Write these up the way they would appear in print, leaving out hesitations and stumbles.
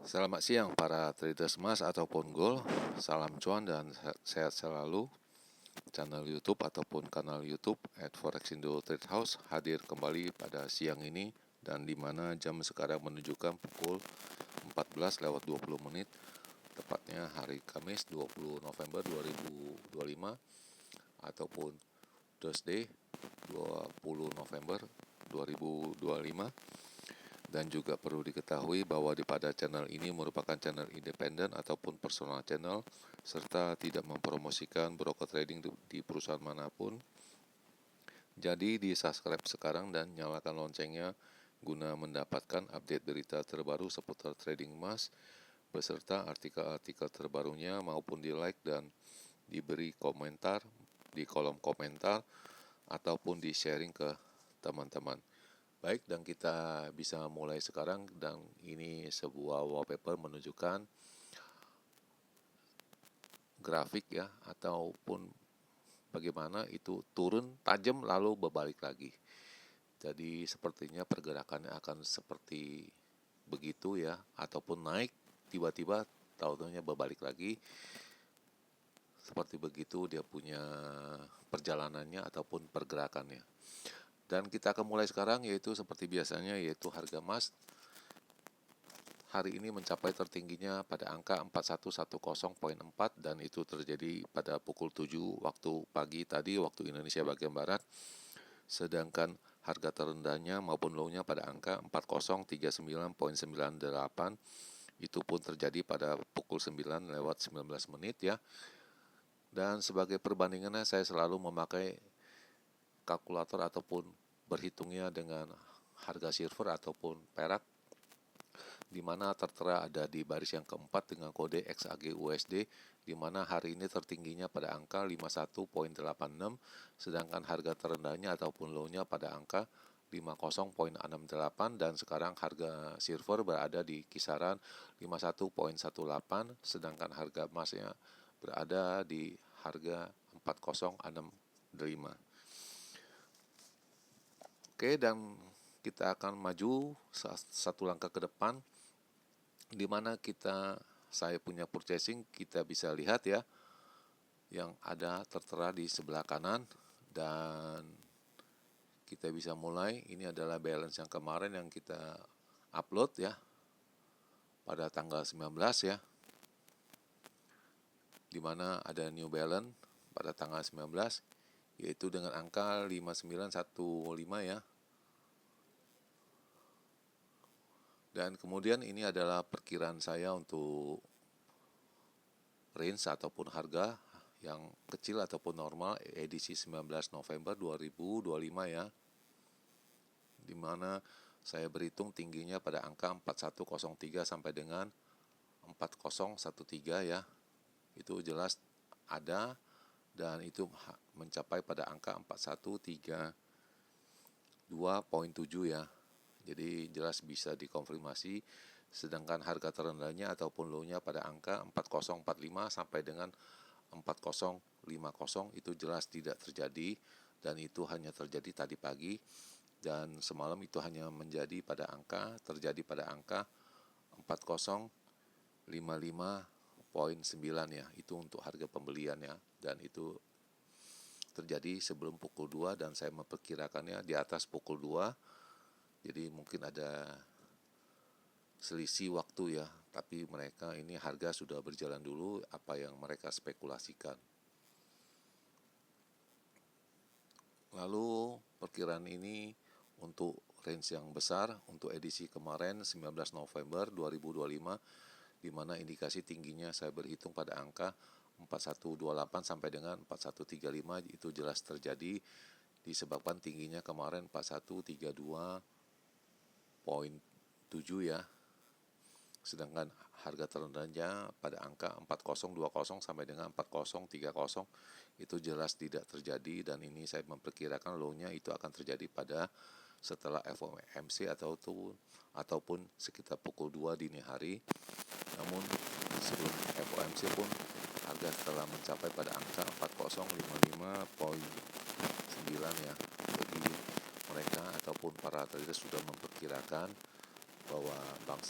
Selamat siang para traders emas ataupun gold. Salam cuan dan sehat selalu. Channel YouTube ataupun kanal YouTube @forexindo Trade House hadir kembali pada siang ini, dan di mana jam sekarang menunjukkan pukul 14:20 tepatnya hari Kamis 20 November 2025 ataupun Thursday 20 November 2025. Dan juga perlu diketahui bahwa pada channel ini merupakan channel independen ataupun personal channel, serta tidak mempromosikan broker trading di perusahaan manapun. Jadi di subscribe sekarang dan nyalakan loncengnya guna mendapatkan update berita terbaru seputar trading emas, beserta artikel-artikel terbarunya, maupun di like dan diberi komentar di kolom komentar ataupun di sharing ke teman-teman. Baik, dan kita bisa mulai sekarang, dan ini sebuah wallpaper menunjukkan grafik ya, ataupun bagaimana itu turun tajam lalu berbalik lagi. Jadi sepertinya pergerakannya akan seperti begitu ya, ataupun naik tiba-tiba tahu-tahunya berbalik lagi. Seperti begitu dia punya perjalanannya ataupun pergerakannya. Dan kita akan mulai sekarang, yaitu seperti biasanya, yaitu harga emas hari ini mencapai tertingginya pada angka 4110.4, dan itu terjadi pada pukul 7 waktu pagi tadi, waktu Indonesia bagian Barat. Sedangkan harga terendahnya maupun low-nya pada angka 4039.98, itu pun terjadi pada pukul 9:19 ya. Dan sebagai perbandingannya saya selalu memakai kalkulator ataupun berhitungnya dengan harga silver ataupun perak, di mana tertera ada di baris yang keempat dengan kode XAG USD, di mana hari ini tertingginya pada angka 51.86, sedangkan harga terendahnya ataupun low-nya pada angka 50.68, dan sekarang harga silver berada di kisaran 51.18, sedangkan harga emasnya berada di harga 4065. Oke, dan kita akan maju satu langkah ke depan, di mana saya punya purchasing, kita bisa lihat ya, yang ada tertera di sebelah kanan, dan kita bisa mulai. Ini adalah balance yang kemarin yang kita upload ya, pada tanggal 19 ya, di mana ada new balance pada tanggal 19, yaitu dengan angka 5915 ya. Dan kemudian ini adalah perkiraan saya untuk range ataupun harga yang kecil ataupun normal edisi 19 November 2025 ya, di mana saya berhitung tingginya pada angka 4103 sampai dengan 4013 ya. Itu jelas ada, dan itu mencapai pada angka 4132.7 ya. Jadi jelas bisa dikonfirmasi. Sedangkan harga terendahnya ataupun low-nya pada angka 4045 sampai dengan 4050 itu jelas tidak terjadi, dan itu hanya terjadi tadi pagi, dan semalam itu hanya terjadi pada angka 4055.9 ya. Itu untuk harga pembelian ya, dan itu terjadi sebelum pukul 2, dan saya memperkirakannya di atas pukul 2. Jadi mungkin ada selisih waktu ya, tapi mereka ini harga sudah berjalan dulu apa yang mereka spekulasikan. Lalu perkiraan ini untuk range yang besar untuk edisi kemarin 19 November 2025, di mana indikasi tingginya saya berhitung pada angka 4128 sampai dengan 4135, itu jelas terjadi disebabkan tingginya kemarin 4132.7 ya. Sedangkan harga terendahnya pada angka 4020 sampai dengan 4030 itu jelas tidak terjadi, dan ini saya memperkirakan low-nya itu akan terjadi pada setelah FOMC ataupun sekitar pukul 2 dini hari. Namun sebelum FOMC pun harga telah mencapai pada angka 4055.9 ya. Jadi mereka ataupun para trader sudah memperkirakan bahwa bank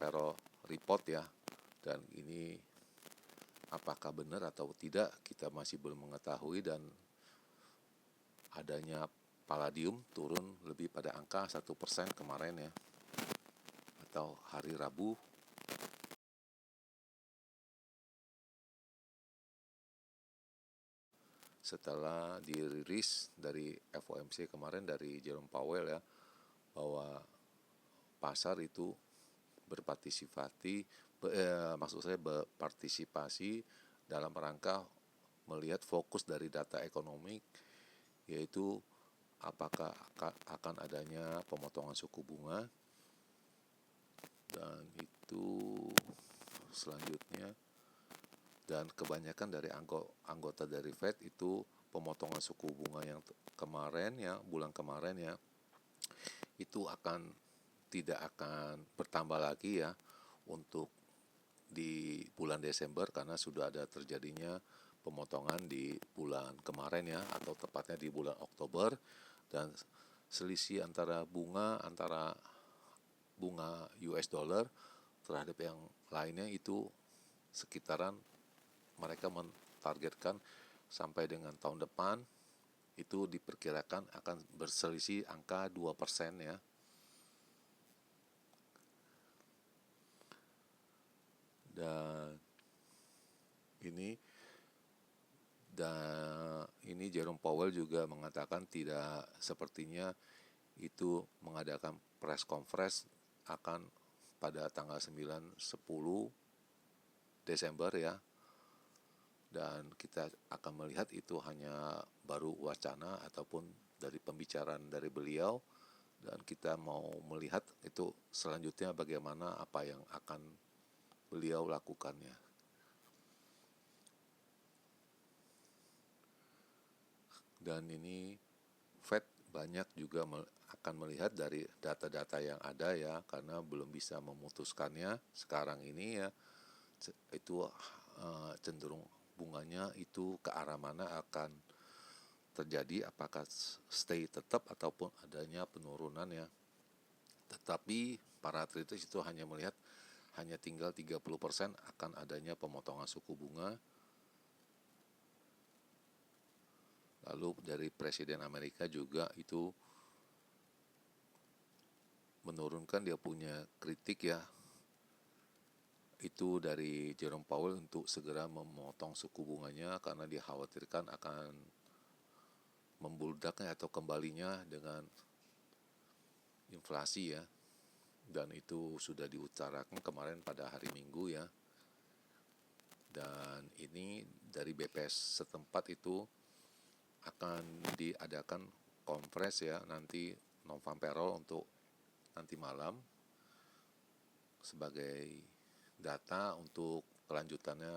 payroll report ya. Dan ini apakah benar atau tidak kita masih belum mengetahui, dan adanya palladium turun lebih pada angka 1% kemarin ya, atau hari Rabu. Setelah dirilis dari FOMC kemarin dari Jerome Powell ya, bahwa pasar itu berpartisipasi dalam rangka melihat fokus dari data ekonomi, yaitu apakah akan adanya pemotongan suku bunga. Dan itu selanjutnya, dan kebanyakan dari anggota dari Fed itu pemotongan suku bunga yang kemarin ya, bulan kemarin ya, itu tidak akan bertambah lagi ya untuk di bulan Desember, karena sudah ada terjadinya pemotongan di bulan kemarin ya, atau tepatnya di bulan Oktober. Dan selisih antara bunga US dollar terhadap yang lainnya itu sekitaran, mereka mentargetkan sampai dengan tahun depan itu diperkirakan akan berselisih angka 2% ya. Dan ini Jerome Powell juga mengatakan tidak sepertinya itu mengadakan press conference akan pada tanggal 9-10 Desember ya. Dan kita akan melihat itu hanya baru wacana ataupun dari pembicaraan dari beliau, dan kita mau melihat itu selanjutnya bagaimana apa yang akan beliau lakukannya. Dan ini Fed banyak juga akan melihat dari data-data yang ada ya, karena belum bisa memutuskannya sekarang ini ya, itu cenderung bunganya itu ke arah mana akan terjadi, apakah stay tetap ataupun adanya penurunan ya. Tetapi para traders itu hanya melihat hanya tinggal 30% akan adanya pemotongan suku bunga. Lalu dari Presiden Amerika juga itu menurunkan, dia punya kritik ya, itu dari Jerome Powell untuk segera memotong suku bunganya karena dikhawatirkan akan membeludak atau kembalinya dengan inflasi ya. Dan itu sudah diutarakan kemarin pada hari Minggu ya. Dan ini dari BPS setempat itu akan diadakan konferensi ya nanti non-farm untuk nanti malam sebagai data untuk kelanjutannya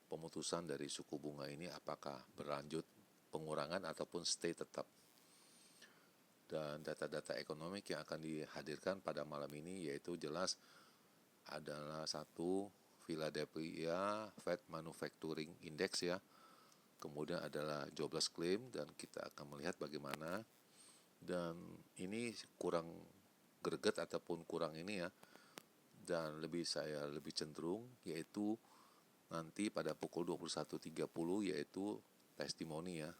pemutusan dari suku bunga ini, apakah berlanjut pengurangan ataupun stay tetap. Dan data-data ekonomi yang akan dihadirkan pada malam ini yaitu jelas adalah satu, Philadelphia Fed Manufacturing Index ya, kemudian adalah jobless claim, dan kita akan melihat bagaimana. Dan ini kurang greget ataupun kurang ini ya, dan saya lebih cenderung yaitu nanti pada pukul 21.30 yaitu testimoni ya,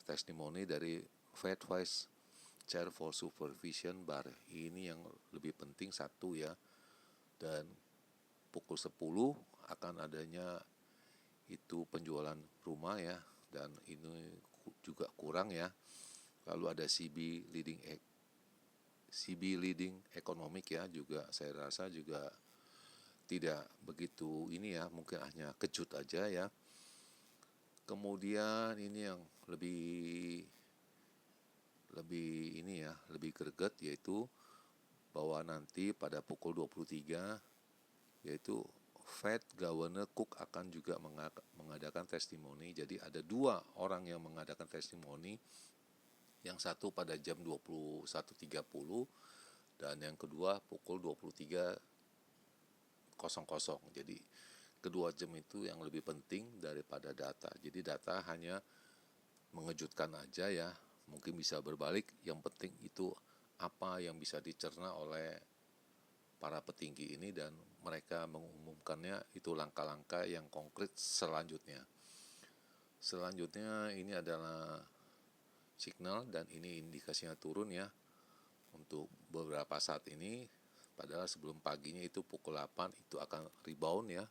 testimoni dari Fed Vice Chair for Supervision Barr. Ini yang lebih penting satu ya. Dan pukul 10 akan adanya itu penjualan rumah ya, dan ini juga kurang ya. Lalu ada CB leading economic ya, juga saya rasa juga tidak begitu ini ya, mungkin hanya kejut aja ya. Kemudian ini yang lebih ini ya, lebih greget, yaitu bahwa nanti pada pukul 23 yaitu Fed Governor Cook akan juga mengadakan testimoni. Jadi ada dua orang yang mengadakan testimoni, yang satu pada jam 21.30 dan yang kedua pukul 23.00. Jadi kedua jam itu yang lebih penting daripada data. Jadi data hanya mengejutkan aja ya, mungkin bisa berbalik. Yang penting itu apa yang bisa dicerna oleh para petinggi ini, dan mereka mengumumkannya itu langkah-langkah yang konkret selanjutnya. Selanjutnya ini adalah signal, dan ini indikasinya turun ya untuk beberapa saat ini, padahal sebelum paginya itu pukul 8 itu akan rebound ya.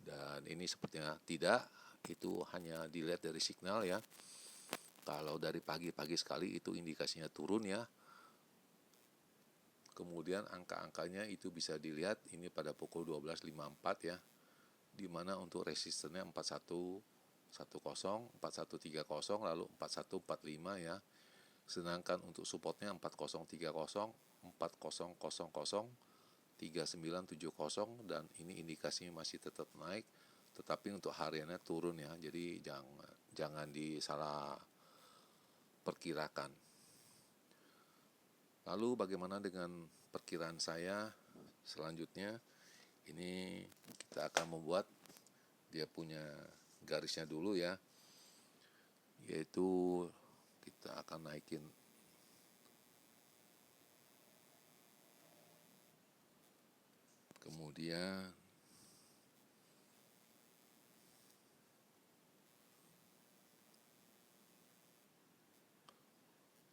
Dan ini sepertinya tidak, itu hanya dilihat dari signal ya. Kalau dari pagi-pagi sekali itu indikasinya turun ya. Kemudian angka-angkanya itu bisa dilihat ini pada pukul 12.54 ya, di mana untuk resistennya 4110, 4130, lalu 4145 ya. Sedangkan untuk supportnya 4030, 4000, 3970, dan ini indikasinya masih tetap naik, tetapi untuk hariannya turun ya. Jadi jangan disalah perkirakan. Lalu bagaimana dengan perkiraan saya selanjutnya? Ini kita akan membuat dia punya garisnya dulu ya, yaitu kita akan naikin kemudian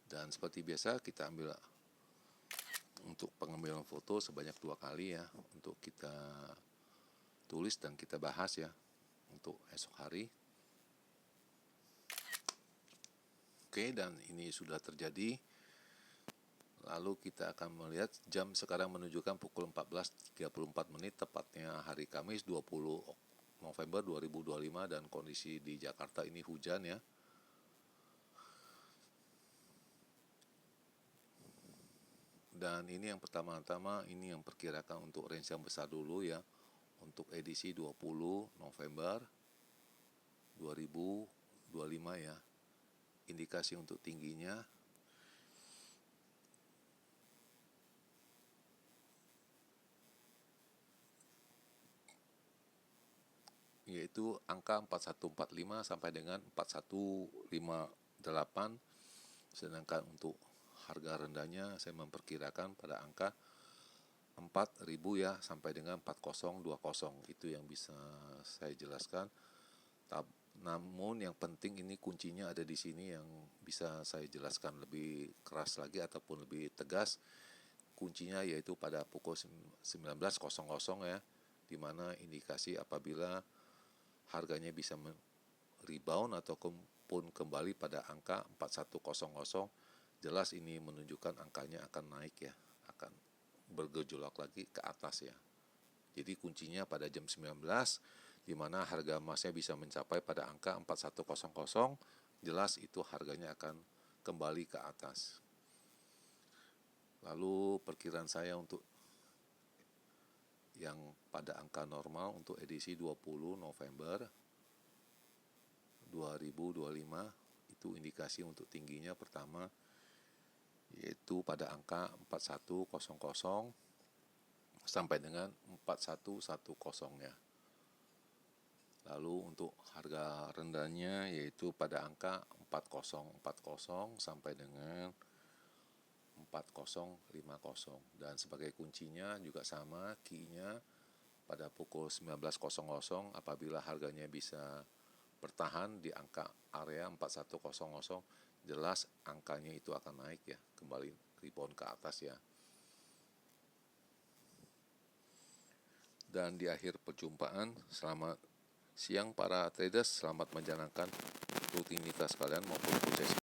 dan seperti biasa kita ambil untuk pengambilan foto sebanyak 2 kali ya, untuk kita tulis dan kita bahas ya untuk esok hari. Oke, dan ini sudah terjadi. Lalu kita akan melihat jam sekarang menunjukkan pukul 14.34, tepatnya hari Kamis 20 November 2025, dan kondisi di Jakarta ini hujan ya. Dan ini yang pertama-tama, ini yang perkirakan untuk range yang besar dulu ya, untuk edisi 20 November 2025 ya. Indikasi untuk tingginya yaitu angka 4145 sampai dengan 4158, sedangkan untuk harga rendahnya saya memperkirakan pada angka 4.000 ya sampai dengan 4020, itu yang bisa saya jelaskan. Namun yang penting ini kuncinya ada di sini yang bisa saya jelaskan lebih keras lagi ataupun lebih tegas. Kuncinya yaitu pada pukul 19.00 ya, di mana indikasi apabila harganya bisa rebound ataupun kembali pada angka 4100, jelas ini menunjukkan angkanya akan naik ya, akan bergejolak lagi ke atas ya. Jadi kuncinya pada jam 19, di mana harga emasnya bisa mencapai pada angka 4100, jelas itu harganya akan kembali ke atas. Lalu perkiraan saya untuk yang pada angka normal untuk edisi 20 November 2025, itu indikasi untuk tingginya pertama yaitu pada angka 4100 sampai dengan 4110 ya. Lalu untuk harga rendahnya yaitu pada angka 4040 sampai dengan 4050, dan sebagai kuncinya juga sama, key-nya pada pukul 19.00 apabila harganya bisa bertahan di angka area 4100, jelas angkanya itu akan naik ya, kembali rebound ke atas ya. Dan di akhir perjumpaan, selamat siang para traders, selamat menjalankan rutinitas kalian maupun sukses